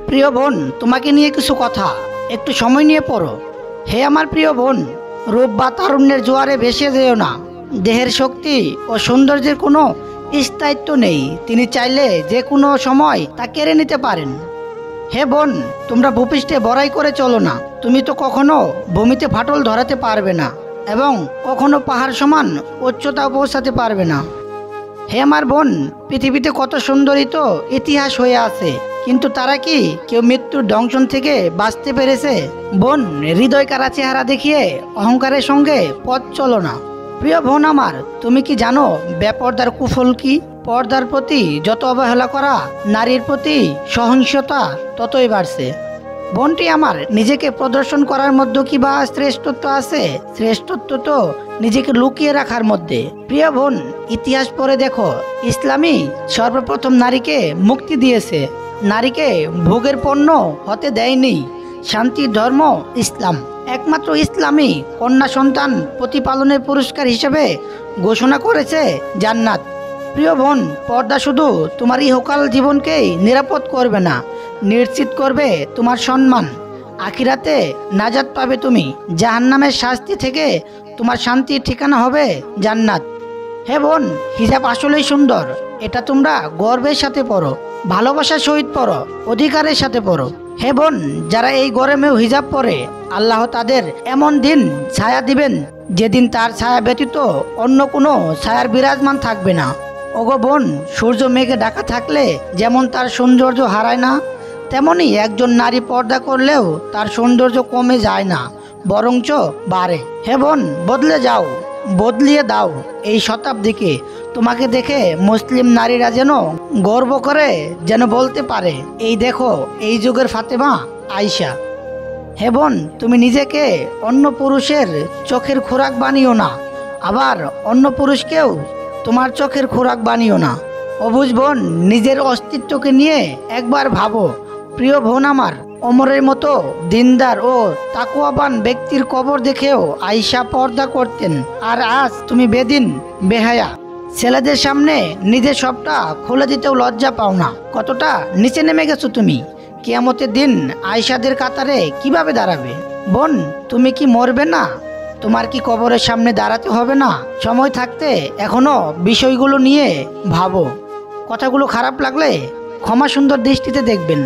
প্রিয় বোন, তোমাকে নিয়ে কিছু কথা, একটু সময় নিয়ে পড়ো। হে আমার প্রিয় বোন, রূপ বা তারুণ্যের জোয়ারে ভেসে যেও না। দেহের শক্তি ও সৌন্দর্যের কোনো স্থায়িত্ব নেই, তিনি চাইলে যে কোনো সময় তা কেড়ে নিতে পারেন। হে বোন, তোমরা ভূপৃষ্ঠে বড়াই করে চলো না। তুমি তো কখনো ভূমিতে ফাটল ধরাতে পারবে না এবং কখনো পাহাড় সমান উচ্চতা পৌঁছাতে পারবে না। হে আমার বোন, পৃথিবীতে কত সুন্দরী তো ইতিহাস হয়ে আছে, কিন্তু তারা কি কেউ মৃত্যুর দংশন থেকে বাঁচতে পেরেছে? বোন, হৃদয় কারা চেহারা দেখিয়ে অহংকারের সঙ্গে পথ চলো না। প্রিয় বোন আমার, তুমি কি জানো বেপর্দার কুফল কি? পর্দার প্রতি যত অবহেলা করা, নারীর প্রতি সহিংসতা ততই বাড়ছে। বোনটি আমার, নিজেকে প্রদর্শন করার মধ্যে কি বা শ্রেষ্ঠত্ব আছে? শ্রেষ্ঠত্ব তো নিজেকে লুকিয়ে রাখার মধ্যে। প্রিয় বোন, ইতিহাস পড়ে দেখো, ইসলামই সর্বপ্রথম নারীকে মুক্তি দিয়েছে, নারীকে ভোগের পণ্য হতে দেয়নি। শান্তির ধর্ম ইসলাম, একমাত্র ইসলামই কন্যা সন্তান প্রতিপালনের পুরস্কার হিসেবে ঘোষণা করেছে জান্নাত। প্রিয় বোন, পর্দা শুধু তোমার ইহকাল জীবনকেই নিরাপদ করবে না, নিশ্চিত করবে তোমার সম্মান। আখিরাতে নাজাত পাবে তুমি, জাহান্নামের শাস্তি থেকে তোমার শান্তির ঠিকানা হবে জান্নাত। হে বোন, হিজাব আসলেই সুন্দর, এটা তোমরা গর্বের সাথে পড়ো, ভালোবাসার সহিত পড়ো, অধিকারের সাথে পড়ো। হে বোন, যারা এই গরমেও হিজাব পরে, আল্লাহ তাদের এমন দিন ছায়া দিবেন যেদিন তার ছায়া ব্যতীত অন্য কোনো ছায়ার বিরাজমান থাকবে না। ওগো বোন, সূর্য মেঘে ঢাকা থাকলে যেমন তার সৌন্দর্য হারায় না, তেমনি একজন নারী পর্দা করলেও তার সৌন্দর্য কমে যায় না, বরঞ্চ বাড়ে। হে বোন, বদলে যাও, বদলিয়ে দাও এই শতাব্দীকে। তোমাকে দেখে মুসলিম নারীরা যেন গর্ব করে, যেন বলতে পারে, এই দেখো এই যুগের ফাতেমা আয়েশা। হে বোন, তুমি নিজেকে অন্য পুরুষের চোখের খোরাক বানিও না, আবার অন্য পুরুষকেও তোমার চোখের খোরাক বানিও না। অবুঝ বোন, নিজের অস্তিত্বকে নিয়ে একবার ভাবো। প্রিয় বোন আমার, ওমরের মতো দিনদার ও তাকুয়াবান ব্যক্তির কবর দেখেও আয়েশা পর্দা করতেন, আর আজ তুমি বেদিন, বেহায়া, ছেলেদের সামনে নিজের সবটা খুলে দিতেও লজ্জা পাও না। কতটা নিচে নেমে গেছো তুমি। কিয়ামতের দিন আয়েশাদের কাতারে কিভাবে দাঁড়াবে? বোন, তুমি কি মরবে না? তোমার কি কবরের সামনে দাঁড়াতে হবে না? সময় থাকতে এখনো বিষয়গুলো নিয়ে ভাবো। কথাগুলো খারাপ লাগলে ক্ষমা সুন্দর দৃষ্টিতে দেখবেন।